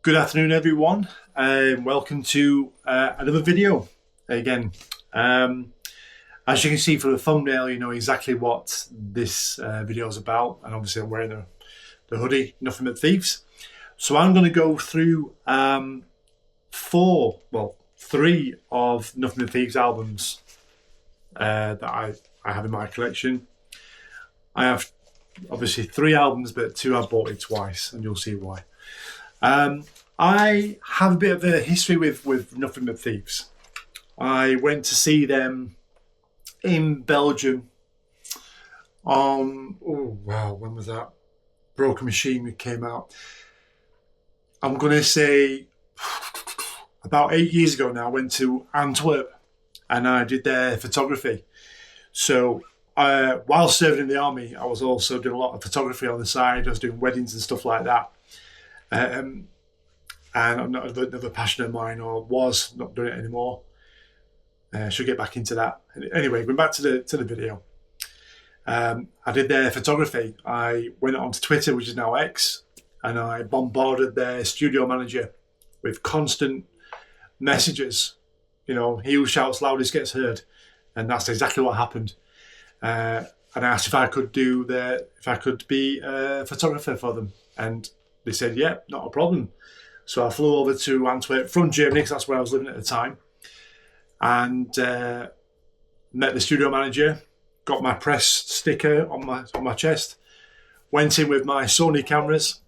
Good afternoon, everyone, and welcome to another video again. As you can see from the thumbnail, you know exactly what this video is about, and obviously I'm wearing the hoodie, Nothing But Thieves. So I'm going to go through three of Nothing But Thieves albums that I have in my collection. I have obviously three albums, but two I've bought it twice, and you'll see why. I have a bit of a history with Nothing But Thieves. I went to see them in Belgium on, when was that? Broken Machine came out. I'm going to say about 8 years ago now. I went to Antwerp and I did their photography. So while serving in the army, I was also doing a lot of photography on the side. I was doing weddings and stuff like that. And another passion of mine, or was not doing it anymore. Should get back into that. Anyway, going back to the video. I did their photography. I went onto Twitter, which is now X, and I bombarded their studio manager with constant messages. You know, he who shouts loudest gets heard, and that's exactly what happened. And I asked if I could be a photographer for them, and they said, yeah, not a problem. So I flew over to Antwerp from Germany, because that's where I was living at the time, and met the studio manager, got my press sticker on my chest, went in with my Sony cameras,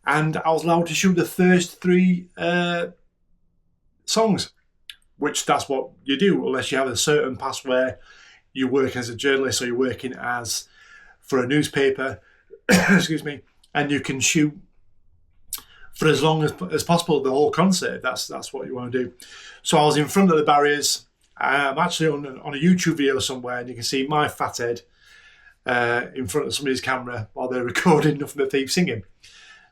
and I was allowed to shoot the first three songs, which that's what you do, unless you have a certain past where you work as a journalist or you're working for a newspaper, excuse me, and you can shoot for as long as possible the whole concert. That's what you want to do. So I was in front of the barriers. I'm actually on a YouTube video somewhere, and you can see my fat head in front of somebody's camera while they're recording Nothing But Thieves singing.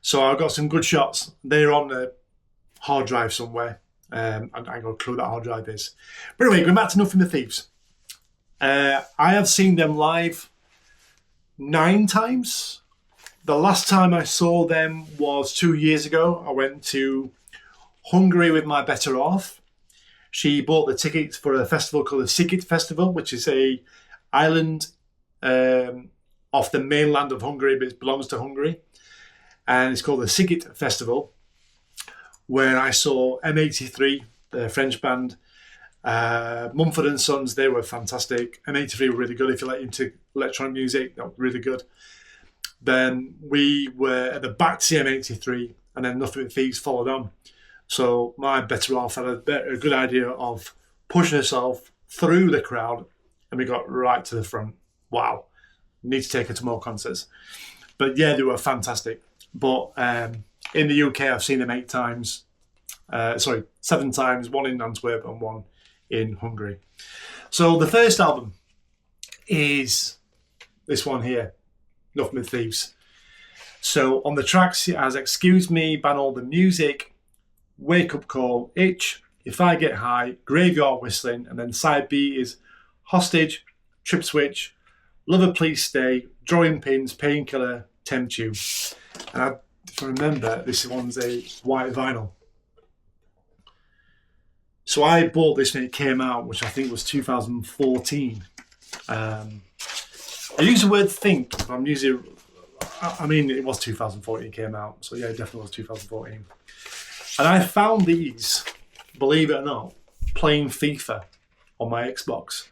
So I got some good shots. They're on the hard drive somewhere. I ain't got a clue what that hard drive is. But anyway, going back to Nothing But Thieves. I have seen them live 9 times. The last time I saw them was 2 years ago. I went to Hungary with my better half. She bought the tickets for a festival called the Sziget Festival, which is a island off the mainland of Hungary, but it belongs to Hungary. And it's called the Sziget Festival, where I saw M83, the French band, Mumford & Sons. They were fantastic. M83 were really good. If you're into electronic music, they were really good. Then we were at the back to see M83, and then Nothing But Thieves followed on. So my better half had a good idea of pushing herself through the crowd, and we got right to the front. Wow. Need to take her to more concerts. But yeah, they were fantastic. But in the UK, I've seen them 7 times, 1 in Antwerp and 1 in Hungary. So the first album is this one here, Nothing But Thieves. So on the tracks it has Excuse Me, Ban All the Music, Wake Up Call, Itch, If I Get High, Graveyard Whistling, and then side B is Hostage, Trip Switch, Lover Please Stay, Drawing Pins, Painkiller, Tempt You. And if I remember, this one's a white vinyl. So I bought this when it came out, which I think was 2014. I use the word think, but I'm using, I mean, it was 2014 it came out. So yeah, it definitely was 2014. And I found these, believe it or not, playing FIFA on my Xbox.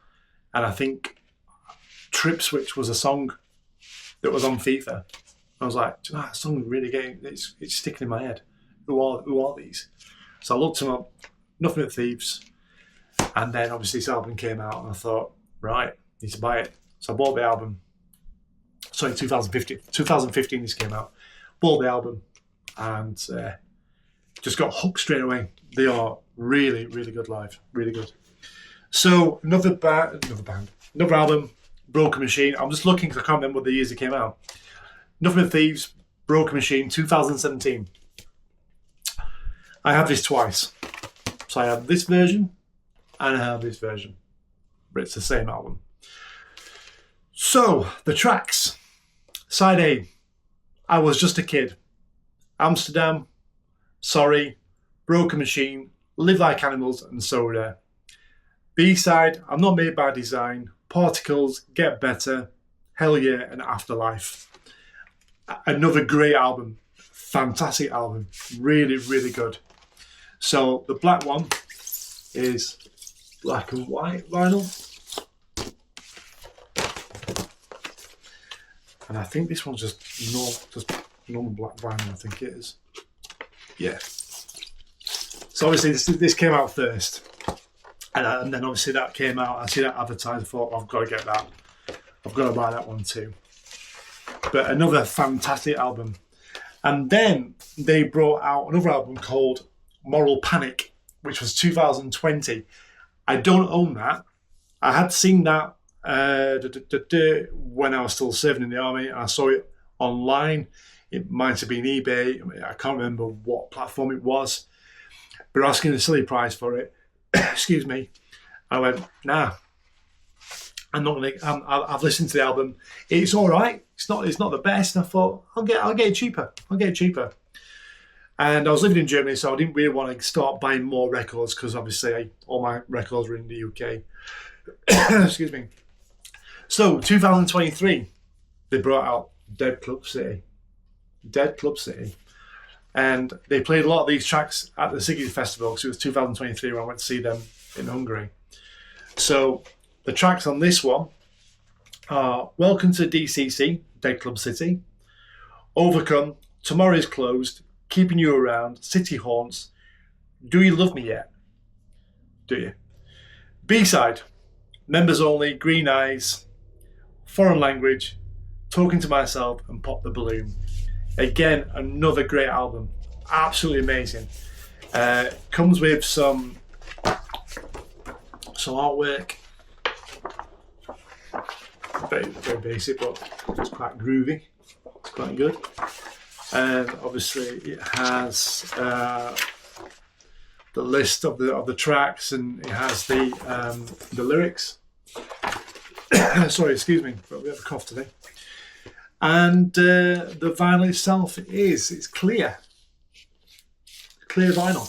And I think Trip Switch was a song that was on FIFA. I was like, do you know, that song really it's sticking in my head. Who are these? So I looked them up, Nothing But Thieves. And then obviously this album came out, and I thought, right, need to buy it. So I bought the album. Sorry, 2015 this came out. Bought the album and just got hooked straight away. They are really, really good live. Really good. So another album, Broken Machine. I'm just looking because I can't remember what the years it came out. Nothing But Thieves, Broken Machine, 2017. I have this twice. So I have this version and I have this version. But it's the same album. So, the tracks. Side A, I Was Just a Kid. Amsterdam, Sorry, Broken Machine, Live Like Animals, and Soda. B-side, I'm Not Made by Design, Particles, Get Better, Hell Yeah, and Afterlife. Another great album. Fantastic album. Really, really good. So the black one is black and white vinyl. And I think this one's just normal black vinyl, I think it is. Yeah. So obviously this came out first. And then obviously that came out. I see that advertised. I thought, I've got to get that. I've got to buy that one too. But another fantastic album. And then they brought out another album called Moral Panic, which was 2020. I don't own that. I had seen that when I was still serving in the army, and I saw it online. It might have been eBay. I can't remember what platform it was. But asking a silly price for it. Excuse me. I went, nah. I'm not gonna. I've listened to the album. It's all right. It's not the best. And I thought I'll get it cheaper. And I was living in Germany, so I didn't really want to start buying more records because obviously all my records were in the UK. Excuse me. So 2023, they brought out Dead Club City, and they played a lot of these tracks at the Siggy Festival because it was 2023 when I went to see them in Hungary. So the tracks on this one are Welcome to DCC, Dead Club City, Overcome, Tomorrow is Closed, Keeping You Around, City Haunts, Do You Love Me Yet? Do you? B-side, Members Only, Green Eyes, Foreign Language, Talking to Myself, and Pop the Balloon. Again, another great album. Absolutely amazing. Comes with some artwork. Very, very basic, but it's quite groovy. It's quite good. And obviously it has the list of the tracks, and it has the lyrics. Sorry, excuse me, got a bit of a cough today. And the vinyl itself it's clear vinyl.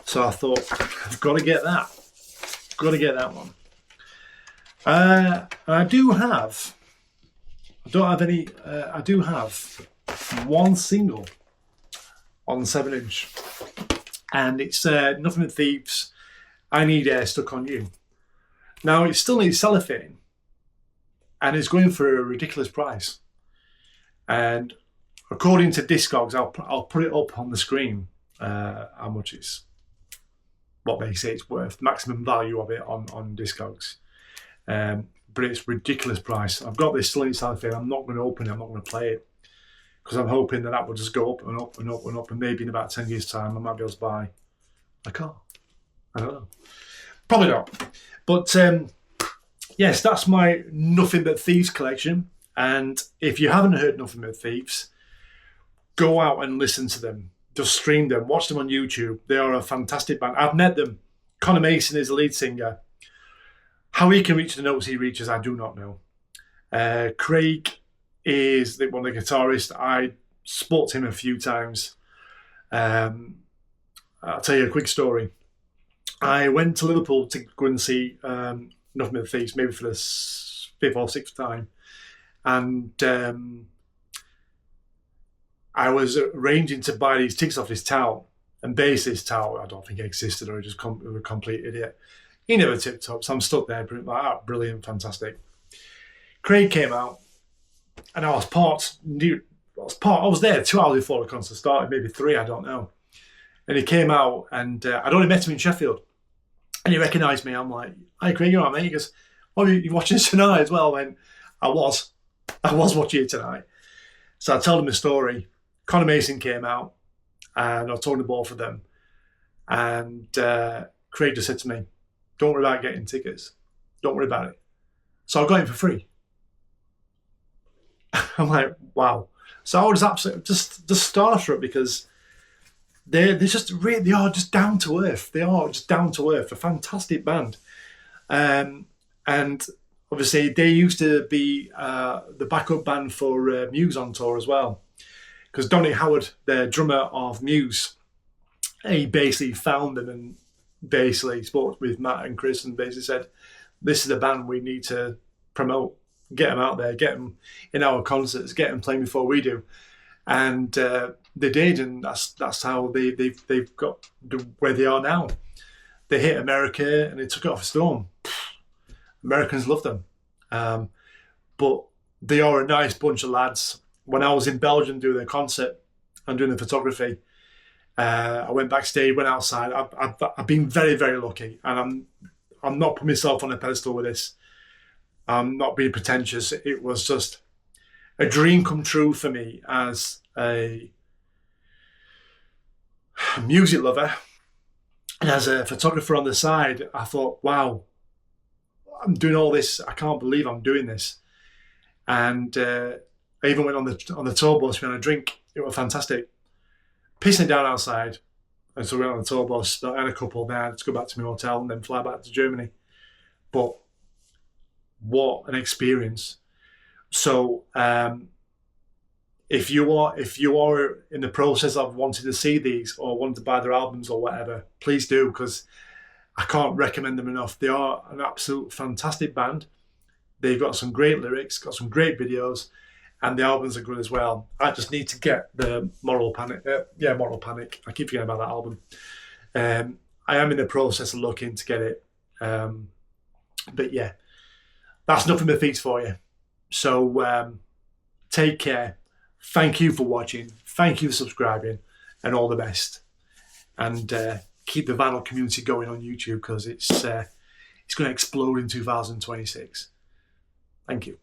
So I thought, I've got to get that. One. I do have one single on 7-inch, and it's Nothing But Thieves, I Need Air Stuck on You. Now it still needs cellophane, and it's going for a ridiculous price. And according to Discogs, I'll put it up on the screen how much it's, what they say it's worth, maximum value of it on Discogs. But it's ridiculous price. I've got this still in cellophane. I'm not going to open it. I'm not going to play it because I'm hoping that will just go up and up and up and up, and maybe in about 10 years' time I might be able to buy a car. I don't know. Probably not. But yes, that's my Nothing But Thieves collection. And if you haven't heard Nothing But Thieves, go out and listen to them. Just stream them. Watch them on YouTube. They are a fantastic band. I've met them. Connor Mason is the lead singer. How he can reach the notes he reaches, I do not know. Craig is one of the guitarists. I spoke to him a few times. I'll tell you a quick story. I went to Liverpool to go and see Nothing But Thieves, maybe for the 5th or 6th time. And I was arranging to buy these tickets off this tout. And bassist tout, I don't think it existed, or he just a complete idiot. He never tipped up, so I'm stuck there, like, brilliant, fantastic. Craig came out, and I was there 2 hours before the concert started, maybe 3, I don't know. And he came out, and I'd only met him in Sheffield, and he recognised me. I'm like, "Hi, Craig, you all right, mate?" He goes, "Oh, you watching this tonight as well?" I went, I was watching it tonight. So I told him the story. Connor Mason came out, and I was talking to both of them, and Craig just said to me, "Don't worry about getting tickets. Don't worry about it." So I got it for free. I'm like, wow. So I was absolutely just starstruck because they are just down to earth. They are just down to earth. A fantastic band, and obviously they used to be the backup band for Muse on tour as well. because Donny Howard, the drummer of Muse, he basically found them and basically spoke with Matt and Chris and basically said, "This is the band we need to promote. Get them out there, get them in our concerts, get them playing before we do." And they did, and that's how they've got to where they are now. They hit America and they took it off a storm. Americans love them, but they are a nice bunch of lads. When I was in Belgium doing a concert and doing the photography, I went backstage, went outside. I've been very, very lucky, and I'm not putting myself on a pedestal with this. I'm not being pretentious. It was just a dream come true for me as a music lover and as a photographer on the side. I thought, wow, I'm doing all this. I can't believe I'm doing this. And I even went on the tour bus, we had a drink. It was fantastic. Pissing it down outside. And so we went on the tour bus. I had a couple there to go back to my hotel and then fly back to Germany. But what an experience. So if you are in the process of wanting to see these or wanting to buy their albums or whatever, please do, because I can't recommend them enough. They are an absolute fantastic band. They've got some great lyrics, got some great videos, and the albums are good as well. I just need to get the Moral Panic. Moral Panic. I keep forgetting about that album. I am in the process of looking to get it. But yeah, that's nothing but feats for you. So take care. Thank you for watching. Thank you for subscribing, and all the best. And keep the vinyl community going on YouTube, because it's going to explode in 2026. Thank you.